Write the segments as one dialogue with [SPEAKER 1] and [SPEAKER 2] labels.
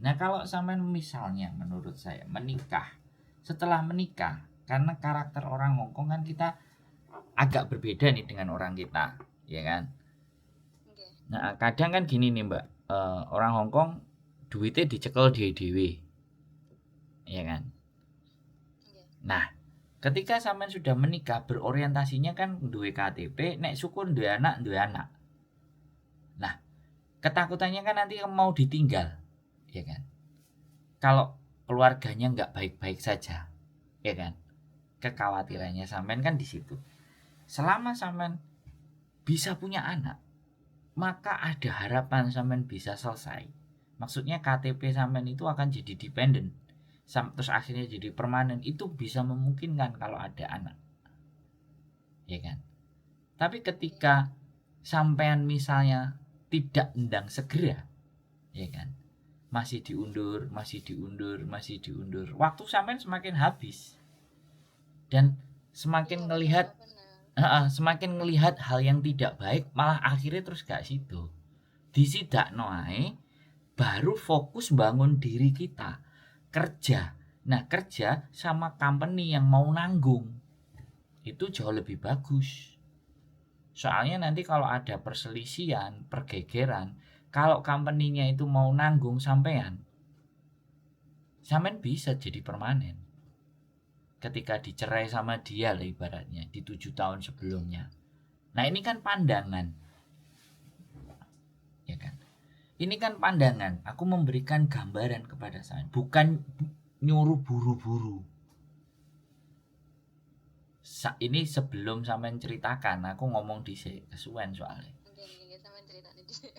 [SPEAKER 1] Nah kalau sampean misalnya menurut saya menikah, setelah menikah, karena karakter orang Hongkong kan kita agak berbeda nih dengan orang kita, ya kan?
[SPEAKER 2] Nggih.
[SPEAKER 1] Nah kadang kan gini nih Mbak, orang Hongkong duitnya dicekel dhewe-dhewe, ya kan?
[SPEAKER 2] Nggih.
[SPEAKER 1] Nah ketika sampean sudah menikah berorientasinya kan duwe KTP, nek syukur duwe anak, duwe anak. Nah ketakutannya kan nanti mau ditinggal, ya kan? Kalau keluarganya nggak baik-baik saja, ya kan? Kekhawatirannya sampean kan di situ. Selama sampean bisa punya anak, maka ada harapan sampean bisa selesai. Maksudnya KTP sampean itu akan jadi dependen. Terus akhirnya jadi permanen, itu bisa memungkinkan kalau ada anak. Ya kan? Tapi
[SPEAKER 2] Nggih.
[SPEAKER 1] ketika sampean misalnya tidak endang segera, ya kan? Masih diundur, masih diundur, masih diundur. Waktu sampean semakin habis dan semakin
[SPEAKER 2] Iya,
[SPEAKER 1] ngelihat
[SPEAKER 2] benar.
[SPEAKER 1] semakin ngelihat hal yang tidak baik, malah akhirnya terus gak situ. Disidakno ae baru fokus bangun diri kita, kerja. Nah, kerja sama company yang mau nanggung itu jauh lebih bagus. Soalnya nanti kalau ada perselisihan, pergegeran, kalau company-nya itu mau nanggung sampean bisa jadi permanen. Ketika dicerai sama dia lah ibaratnya di 7 tahun
[SPEAKER 2] Nggih.
[SPEAKER 1] sebelumnya. Nah, ini kan pandangan, ya kan? Ini kan pandangan. Aku memberikan gambaran kepada saya, bukan nyuruh buru-buru. Ini sebelum sampean ceritakan, aku ngomong di kesuwen soalnya.
[SPEAKER 2] Nggih, nggih, sampeyan critani dhisik.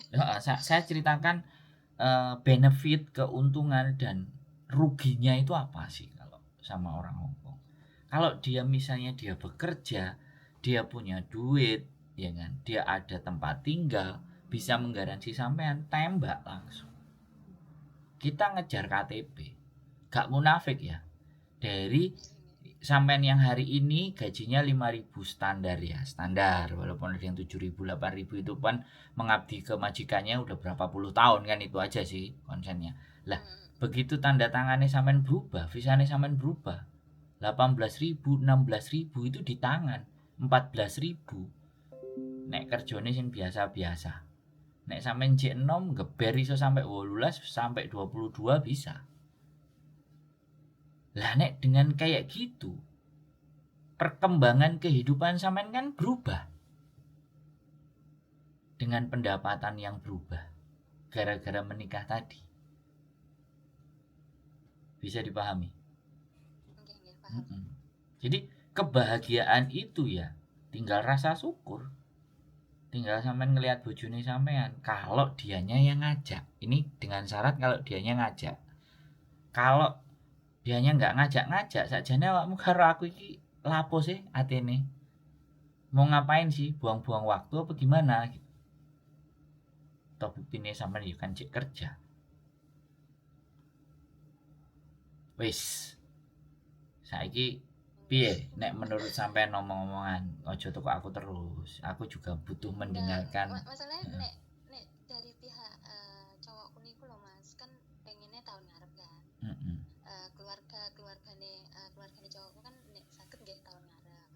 [SPEAKER 1] Saya ceritakan benefit, keuntungan dan ruginya itu apa sih kalau sama orang Hongkong. Kalau dia misalnya dia bekerja, dia punya duit, ya kan, dia ada tempat tinggal, bisa menggaransi sampean tembak langsung. Kita ngejar KTP, gak munafik ya. Dari
[SPEAKER 2] Nggih, nggih.
[SPEAKER 1] sampean yang hari ini gajinya 5.000 standar ya, standar. Walaupun ada yang 7.000, 8.000 itu kan mengabdi ke majikannya udah berapa puluh tahun kan, itu aja sih konsennya. Lah, begitu tanda tangannya sampean berubah, visanya sampean berubah. 18.000, 16.000 itu di tangan. 14.000. Nek kerjone sing biasa-biasa. Nek sampean J6 geber iso sampai 18 sampai 22 bisa. Lah nek dengan kayak gitu, perkembangan kehidupan sampean kan berubah. Dengan pendapatan yang berubah gara-gara menikah tadi. Bisa dipahami?
[SPEAKER 2] Nggih, nggih, paham.
[SPEAKER 1] Jadi kebahagiaan itu ya tinggal rasa syukur. Tinggal sampean ngelihat bojone sampean, kalau dianya yang ngajak. Ini dengan syarat kalau dianya ngajak. Kalau dianya nggak ngajak-ngajak sakjane awakmu karo aku iki lapo sih atene? Mau ngapain sih? Buang-buang waktu apa gimana? Toh buktine sampean ya kan cek kerja. Wis, saiki piye nek menurut sampean ngomong-ngomongan, aja teko aku terus. Aku juga butuh
[SPEAKER 2] Nah,
[SPEAKER 1] mendengarkan.
[SPEAKER 2] masalahnya
[SPEAKER 1] Heeh.
[SPEAKER 2] nek dari pihak cowokku niku lho Mas, kan pengennya tahun ngarep kan.
[SPEAKER 1] Heeh.
[SPEAKER 2] Keluargane cowokku kan nek saged nggih tahun ngarep.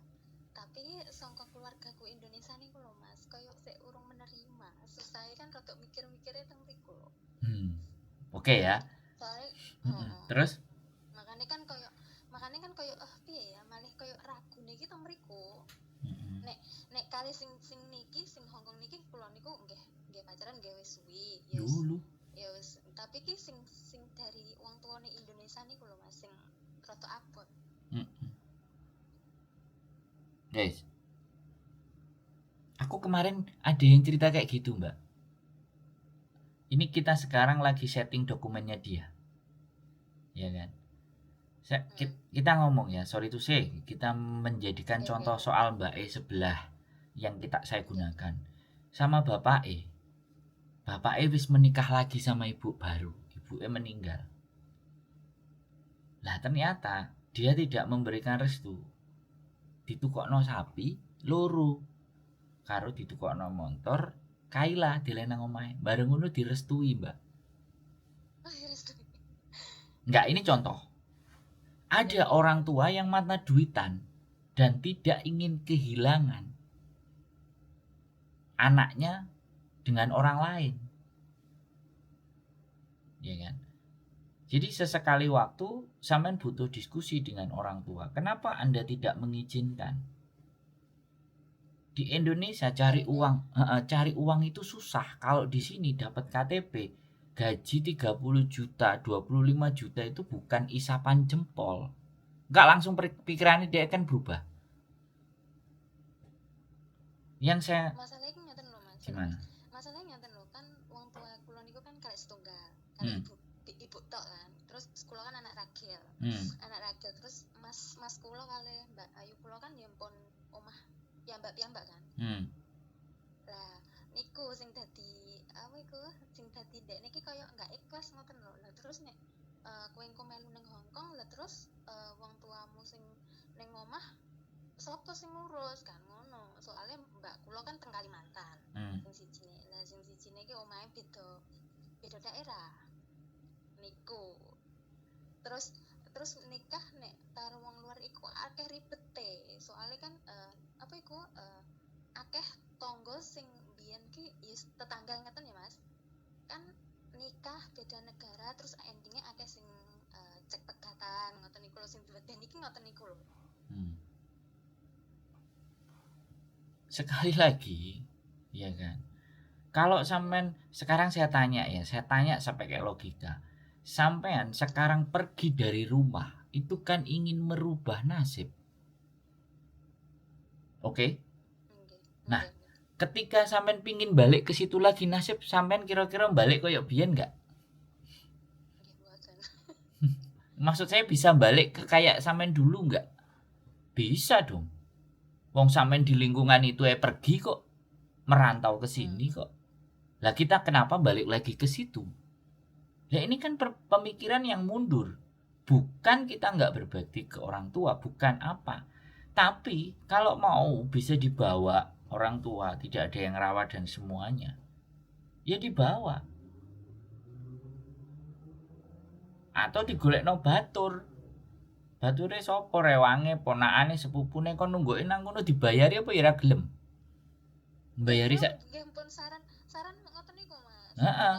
[SPEAKER 2] Tapi sangka keluargaku Indonesia niku lho Mas, koyo sik urung menerima. Susah kan rada mikir-mikire teng mriku lho.
[SPEAKER 1] Oke ya.
[SPEAKER 2] Soalnya heeh.
[SPEAKER 1] Terus
[SPEAKER 2] Makanya kan koyo piye ya, malih koyo ragune iki teng mriku. Nek nek kali sing niki sing Hongkong niki kula niku nggih pacaran nggih wis suwi.
[SPEAKER 1] dulu.
[SPEAKER 2] Ya wis, tapi ki sing dari wong tuane Indonesia niku lho Mas, sing rada abot.
[SPEAKER 1] Guys, aku kemarin ada yang cerita kayak gitu Mbak. Ini kita sekarang lagi setting dokumennya dia, ya kan? Kita ngomong ya, sorry to say, kita menjadikan
[SPEAKER 2] Nggih,
[SPEAKER 1] contoh
[SPEAKER 2] nggih, nggih.
[SPEAKER 1] soal Mbak E sebelah yang saya
[SPEAKER 2] Nggih.
[SPEAKER 1] gunakan sama Bapak E. Bapak E wis menikah lagi sama ibu baru, ibu E meninggal. Lah ternyata dia tidak memberikan restu. Ditukokno sapi loro karo ditukokno motor kaila dilenang omahe. Bareng ngono direstui, Mbak.
[SPEAKER 2] Oh, iya restu.
[SPEAKER 1] Enggak, ini contoh. Ada orang tua yang mata duitan dan tidak ingin kehilangan anaknya dengan orang lain. Ya kan? Jadi sesekali waktu sampean butuh diskusi dengan orang tua. Kenapa Anda tidak mengizinkan? Di Indonesia cari uang itu susah. Kalau di sini dapat KTP, gaji 30 juta, 25 juta itu bukan isapan jempol. Enggak langsung pikirannya dia akan berubah. Yang saya
[SPEAKER 2] Masalahnya ngeten lho Mas.
[SPEAKER 1] gimana?
[SPEAKER 2] Masalahnya ngeten lho, kan wong tua kula niku kan kalih setunggal. Kan ibu tok kan. Terus kula kan anak ragil. Anak ragil terus Mas kula kalih Mbak Ayu kula kan ya pun omah piyambak kan. Lah niku sing dadi sing dadi ndek niki koyo enggak ikhlas ngoten lho. Lah terus nek kowe engko melu ning Hongkong, lah terus wong tuamu sing ning omah sapa sing ngurus kan ngono. Soalnya mbak kula kan teng Kalimantan. Sing sijine. Lah sing sijine iki omahe beda daerah. Niku. Terus nikah nek karo wong luar iku akeh ribete. Soalnya kan akeh tonggo sing biyen ki tetangga ngeten ya Mas. Kan nikah beda negara terus endingnya akeh sing cek pegatan ngoten niku lho sing diwedeni iki ngoten niku lho.
[SPEAKER 1] Sekali lagi, ya kan. Kalau sampean sekarang saya tanya sampai kayak logika. Sampean sekarang pergi dari rumah itu kan ingin merubah nasib. Oke? Nah, ketika sampean pingin balik ke situ lagi nasib sampean kira-kira balik koyo biyen enggak? Maksud saya bisa balik ke kayak sampean dulu enggak? Bisa dong. Wong sampean di lingkungan itu pergi kok, merantau ke sini kok. Lah kita kenapa balik lagi ke situ? Ya ini kan pemikiran yang mundur. Bukan kita nggak berbakti ke orang tua, bukan apa. Tapi kalau mau bisa dibawa orang tua, tidak ada yang rawat dan semuanya, ya dibawa. Atau digolekno batur. Bature sapa rewange, ponakane, sepupune kon nungguke nang kono dibayari apa ya ora gelem. Mbayari sak
[SPEAKER 2] nggih pun saran ngoten niku Mas.
[SPEAKER 1] Heeh.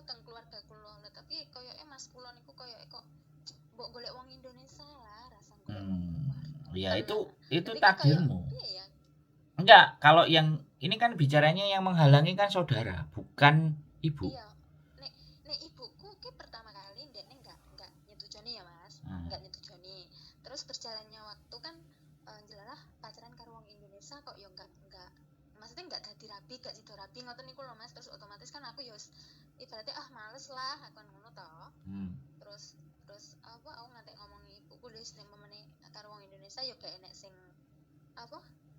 [SPEAKER 2] Teng keluarga kula. Lah tapi koyoke Mas kula niku koyoke kok mbok golek wong Indonesia lah, rasa golek.
[SPEAKER 1] Ya itu takdirmu. Ya? Enggak, kalau yang ini kan bicaranya yang menghalangi kan saudara, bukan ibu.
[SPEAKER 2] Iya. Nek ibuku ki pertama kali ndekne enggak nyetujoni ya Mas. Enggak nyetujoni. Terus berjalannya waktu kan jelalah pacaran karo wong Indonesia kok ya enggak maksudnya enggak dadi rapi, gak sido rapi ngoten niku lho Mas. Terus otomatis kan aku ya ibaratnya males lah aku ngono to. Terus aku ngantek ngomongi ibuku wis nek memene karo wong Indonesia ya gak enek sing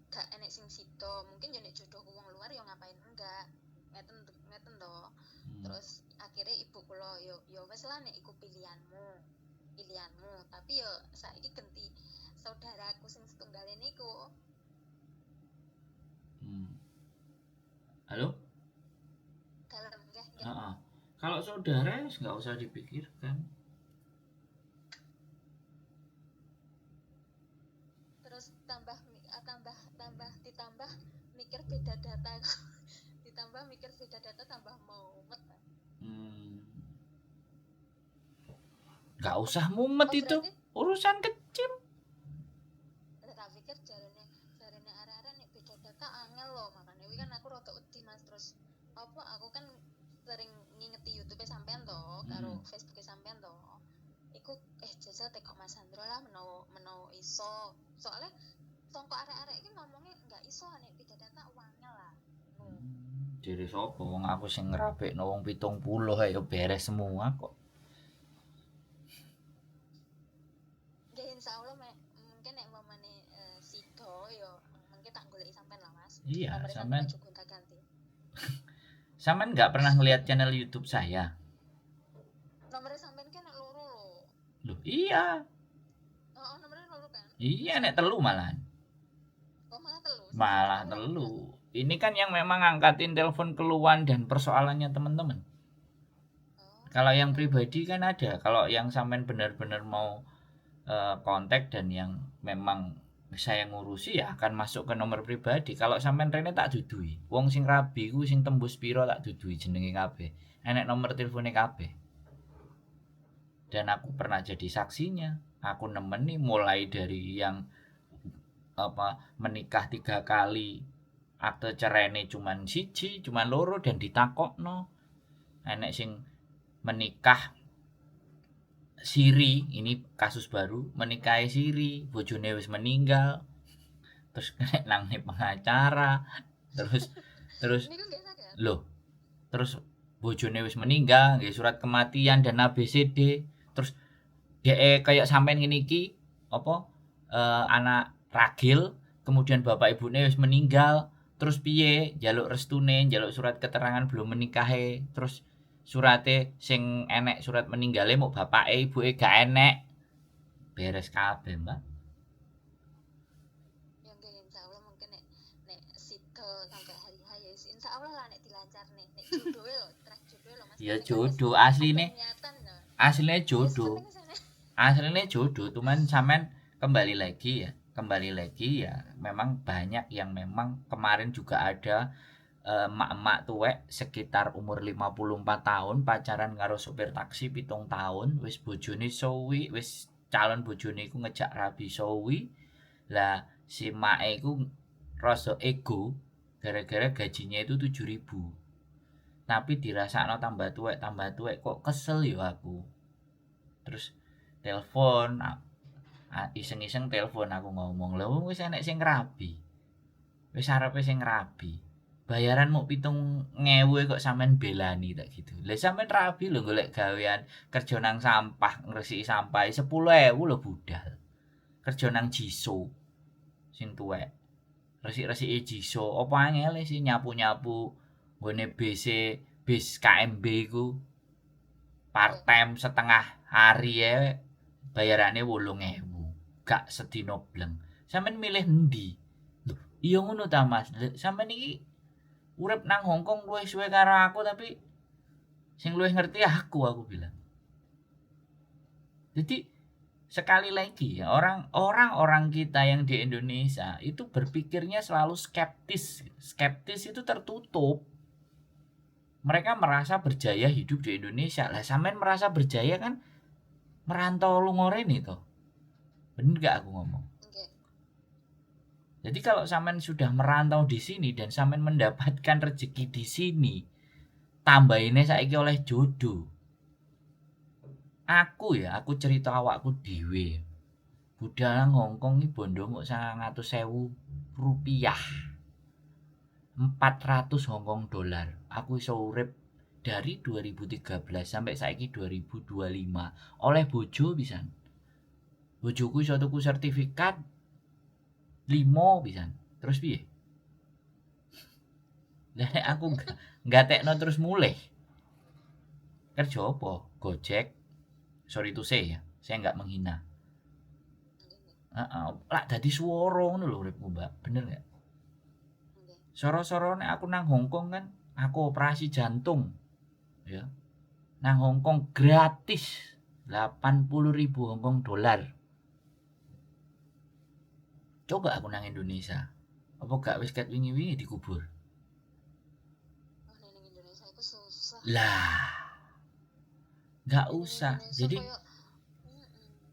[SPEAKER 2] gak enek sing sida. Mungkin ya nek jodohku wong luar ya ngapain enggak. Ngeten to. Terus akhirnya ibu kula yo wis lah nek iku pilihanmu. Tapi yo saiki ganti saudaraku sing setunggale niku.
[SPEAKER 1] Halo?
[SPEAKER 2] Dalem nggih.
[SPEAKER 1] Kalau saudara nggak usah dipikirkan.
[SPEAKER 2] Terus ditambah mikir beda data. Ditambah mikir beda data tambah mumet.
[SPEAKER 1] Nggak usah mumet itu urusan kecil.
[SPEAKER 2] Tak pikir jarene arek-arek nek beda data angel loh, makanya wi kan aku rada wedi Mas. Terus aku kan sering ngingeti YouTube sampean to karo Facebook sampean to. Iku jajal teko Mas Sandro lah menawa iso. Soalnya sangko arek-arek iki ngomongnya enggak iso nek beda data angel lah.
[SPEAKER 1] Jadi sapa wong aku sing ngrapekno wong 70 ae beres semua kok.
[SPEAKER 2] Insyaallah mungkin nek mamane sido yo mungkin tak goleki sampean lah Mas.
[SPEAKER 1] Iya,
[SPEAKER 2] sampean ganti.
[SPEAKER 1] Sampean enggak pernah ngelihat channel YouTube saya.
[SPEAKER 2] Nomornya sampean kan loro lho.
[SPEAKER 1] Loh, iya.
[SPEAKER 2] Nomornya loro kan?
[SPEAKER 1] Iya, nek telu malahan.
[SPEAKER 2] Malah
[SPEAKER 1] telu. Ini kan yang memang angkatin telepon keluhan dan persoalannya teman-teman. Kalau yang pribadi kan ada. Kalau yang sampean benar-benar mau kontak dan yang memang saya ngurusi ya akan masuk ke nomor pribadi. Kalau sampean rene tak dudui. Wong sing rabi ku sing tembus piro tak dudui jenenge kabeh. Enek nomor telepone kabeh. Dan aku pernah jadi saksinya. Aku nemeni mulai dari yang menikah 3 kali, akte cerene cuman siji, cuman loro dan ditakokno. Enek sing menikah siri, ini kasus baru, menikahi siri, bojone wis meninggal, terus kena nang pengacara, terus loh, terus bojone wis meninggal, nggih surat kematian dan ABCD, terus dhek kayak sampean ngene iki anak ragil, kemudian bapak ibune wis meninggal, terus piye njaluk restune, njaluk surat keterangan belum menikahe, terus surate sing enek surat meninggalé mau bapake ibuke gak enek. Beres kabeh, Mbak.
[SPEAKER 2] Ya nggih insyaallah mungkin nek sida sampai hari H ya insyaallah lah nek dilancarne. Nek jodohe lho, trek jodohe lho Mas.
[SPEAKER 1] Ya jodoh asline. Asline jodoh. Asline jodoh, cuman sampean kembali lagi ya. Memang banyak yang memang kemarin juga ada emak-emak tuwek sekitar umur 54 tahun pacaran karo sopir taksi 7 tahun, wis bojone sowi, wis calon bojone iku ngejak rabi sowi. Lah si make iku rada ego gara-gara gajinya itu 7.000. Tapi dirasakno tambah tuwek kok kesel yo aku. Terus telepon iseng-iseng telepon aku ngomong, "Lho wis enek sing rabi. Wis arepe sing rabi. Bayaran muk 7.000 kok sampean belani tak gitu." Lah sampean rabi lho golek gawean, kerja nang sampah, ngresiki sampah 10.000 lho budal. Kerja nang Jiso sing tuwek. Resik-resiki Jiso, apa angele sih nyapu-nyapu nggone bis KMB iku. Part time setengah hari bayarane 8.000. Gak sedina bleng. Sampeyan milih endi? Lho, iya ngono ta Mas. Sampeyan iki urip nang Hongkong luwih suwe karo aku tapi sing luwih ngerti aku bilang. Jadi sekali lagi ya orang-orang kita yang di Indonesia itu berpikirnya selalu skeptis. Skeptis itu tertutup. Mereka merasa berjaya hidup di Indonesia. Lah sampean merasa berjaya kan merantau lunga rene to. Bener gak aku ngomong? Jadi kalau sampean sudah merantau di sini dan sampean mendapatkan rezeki di sini, tambahine saiki oleh jodoh. Aku cerita awakku dhewe. Budal nang Hongkong iki bondo muk 900.000 rupiah. 400 Hongkong dolar. Aku iso urip dari 2013 sampai saiki 2025 oleh bojo pisan. Bojoku iso tuku sertifikat 5 pisan. Terus piye? Lah aku gatekno terus mulih. Kerja apa? Gojek. Sorry to say ya, saya enggak menghina. Lah dadi swara ngono lho uripku, Mbak. Bener enggak? Soro-sorone aku nang Hongkong kan, aku operasi jantung. Ya. Nang Hongkong gratis. 80.000 Hongkong dolar. Coba aku nang Indonesia. Apa gak wis ket wingi-wingi dikubur?
[SPEAKER 2] Nang Indonesia itu susah.
[SPEAKER 1] Lah. Gak usah. Jadi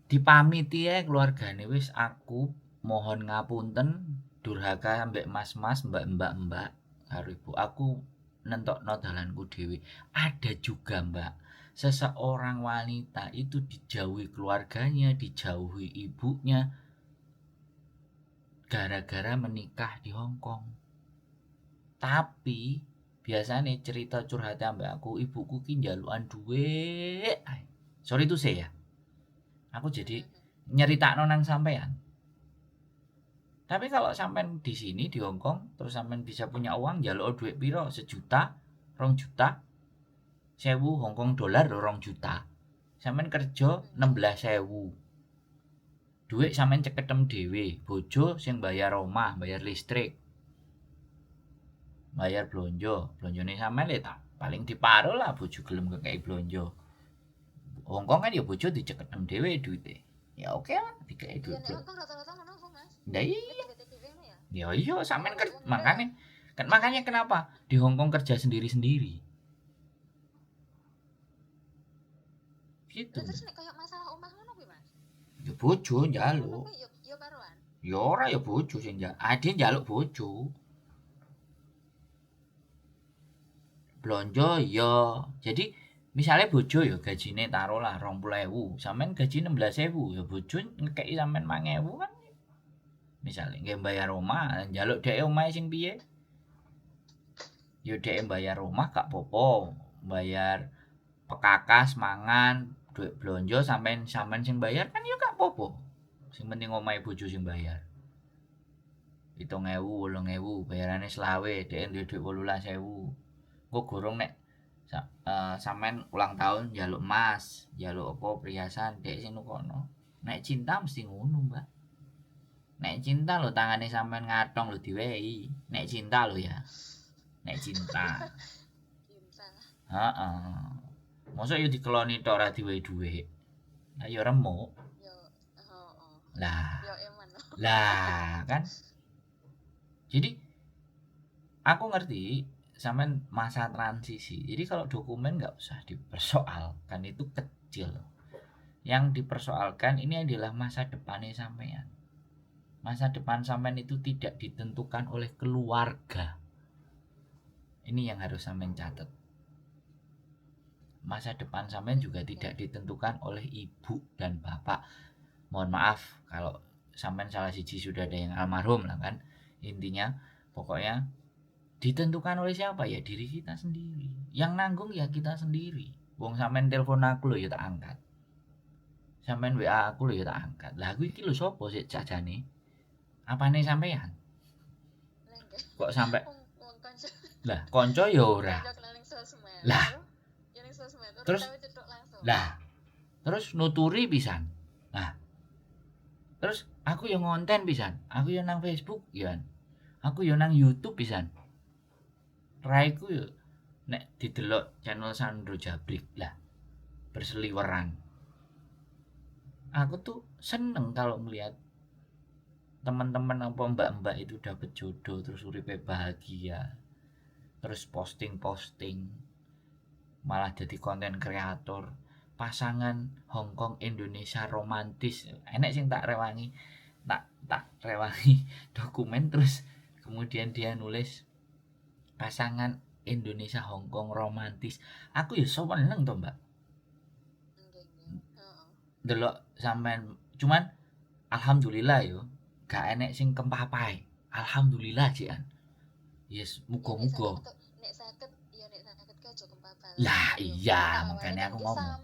[SPEAKER 1] dipamiti ya keluargane wis aku mohon ngapunten durhaka ambek mas-mas, mbak-mbak karo ibu. Aku nentokno dalanku dhewe. Ada juga, Mbak, seseorang wanita itu dijauhi keluarganya, dijauhi ibunya gara-gara menikah di Hongkong. Tapi biasanya cerita curhat ambek aku, ibuku ki njalukan duit. Sorry tuh saya. Aku jadi nyeritakno nang sampean. Tapi kalau sampean di sini di Hongkong terus sampean bisa punya uang njaluk duit piro? 1 juta, 2 juta. 1.000 Hongkong dolar 2 juta. Sampean kerja 16.000. Duit sampean ceketem dhewe, bojo sing bayar omah, bayar listrik. Bayar blonjo, blonjone sampean le tak paling diparo lah bojo gelem kekeki blonjo. Hongkong kan ya bojo diceketen dhewe duite. Ya oke lah, dikei duit.
[SPEAKER 2] Ya nek Hongkong rata-rata ngono kok, Mas.
[SPEAKER 1] Nah iya.
[SPEAKER 2] TV ya.
[SPEAKER 1] Ya iya sampean makanya kenapa di Hongkong kerja sendiri-sendiri. Gitu.
[SPEAKER 2] Terus nek koyo masalah omah ngono kuwi, Mas.
[SPEAKER 1] Ya bojo njaluk.
[SPEAKER 2] Ya karuan.
[SPEAKER 1] Ya ora ya bojo sing ade njaluk bojo. Blonjo ya. Jadi misalnya bojo ya gajine taruhlah 20.000, sampean gaji 16.000, ya bojo ngekeki sampean 5.000 kan. Misalnya nggih bayar omah, njaluk dhek omahe sing piye? Ya dhek bayar omah gak apa-apa. Bayar pekakas mangan, duit blonjo sampean sing bayar kan ya gak apa-apa. Sing penting omahe bojo sing bayar. 7.000, 8.000 bayarane selawe, dhek duwe duit 18.000. Kok gorong nek sampean ulang tahun njaluk emas, njaluk apa perhiasan, dhek sing nukono. Nek cinta mesti ngono, Mbak. Nek cinta lho tangane sampean ngatong lho diwehi. Nek cinta lho ya. Nek cinta.
[SPEAKER 2] Cinta.
[SPEAKER 1] Heeh. Mosok yo dikeloni tok ora diwehi dhuwit. Lah ya remuk.
[SPEAKER 2] Yo,
[SPEAKER 1] Lah.
[SPEAKER 2] Yo eman.
[SPEAKER 1] Lah, kan. Jadi aku ngerti sampean masa transisi. Jadi kalau dokumen nggak usah dipersoalkan, itu kecil. Yang dipersoalkan ini adalah masa depannya sampean. Masa depan sampean itu tidak ditentukan oleh keluarga. Ini yang harus sampean catat. Masa depan sampean juga tidak ditentukan oleh ibu dan bapak. Mohon maaf kalau sampean salah siji sudah ada yang almarhum lah kan. Intinya pokoknya ditentukan oleh siapa? Ya diri kita sendiri. Yang nanggung ya kita sendiri. Wong sampean telepon aku lho ya tak angkat. Sampean WA aku lho ya tak angkat. Lah aku iki lho sapa sik jajane? Apane sampean? Kok sampai lah konco ya ora. Lah. Terus nuturi pisan. Nah. Terus aku yo ngonten pisan. Aku yo nang Facebook ya. Aku yo nang YouTube pisan. Raiku yo nek didelok channel Sandro Jabrik lah berseliweran. Aku tuh seneng kalau melihat teman-teman apa mbak-mbak itu dapet jodoh terus uripe bahagia. Terus posting-posting malah jadi konten kreator. Pasangan Hongkong Indonesia romantis. Enek sing tak rewangi dokumen terus kemudian dia nulis pasangan Indonesia Hongkong romantis. Aku ya seneng to, Mbak. Delok sampean cuman alhamdulillah yo gak enek sing kempapai. Alhamdulillah jian. Yes, muga-muga.
[SPEAKER 2] Nek saged ya nek saged ke aja kempapai.
[SPEAKER 1] Lah iya, makanya aku ngomong.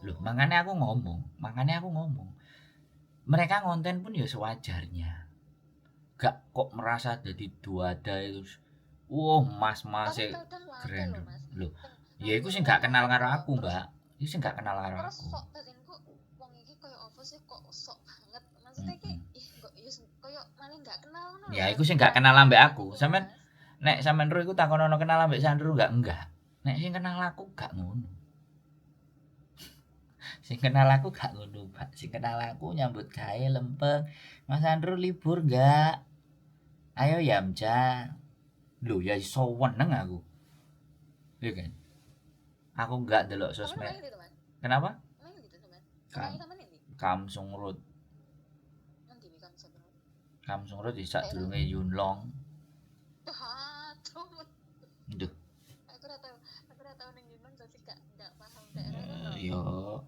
[SPEAKER 1] Loh, makanya aku ngomong. Mereka ngonten pun ya sewajarnya. Gak kok merasa jadi duada itu. Mas keren lho. Ya iku sing gak kenal karo aku, Mbak. Iku sing gak kenal karo aku.
[SPEAKER 2] Terus kok batinku wong iki koyo apa sih kok sok banget. Maksudnya iki kok ya koyo malah gak kenal ngono.
[SPEAKER 1] Ya iku sing gak kenal ambek aku. Sampeyan nek sampean ro iku takon ono kenal ambek Sandro enggak. Nek sing kenal aku gak ngono. Sing kenal aku gak ngono, Pak. Sing kenal aku nyambut gawe lempeng. Mas Sandro libur enggak? Ayo Yamja. Lho ya iso weneng aku. Iya kan? Aku enggak delok sosmed. Kenapa? Kamsung Road. Kamsung Road di sadurunge Yunlong. Duh.
[SPEAKER 2] Aku ora tau ning Yunlong jadi gak paham daerah.
[SPEAKER 1] Yo.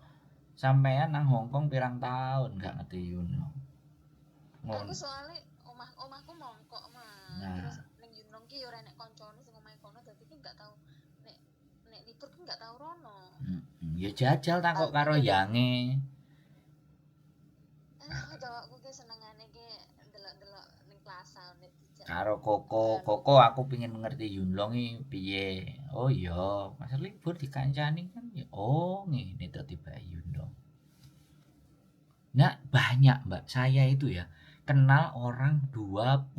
[SPEAKER 1] Sampean nang Hongkong pirang tahun gak ngerti Yunlong.
[SPEAKER 2] Aku soalnya omahku mongkok mah.
[SPEAKER 1] Nah.
[SPEAKER 2] Terus ning Yunlong ki yo ora nek kancane sing omahe kono dadi ki gak tau nek libur ki gak tau rono.
[SPEAKER 1] Ya jajal takok karo yange.
[SPEAKER 2] Jawabku ki senengane ki delok-delok ning plaza nek dijak.
[SPEAKER 1] Karo Koko aku pengen ngerti Yunlong iki piye. Oh iya, pas libur dikancani kan ya. Oh, ngene to tiba Yunlong. Nah, banyak Mbak. Saya itu ya kenal orang 20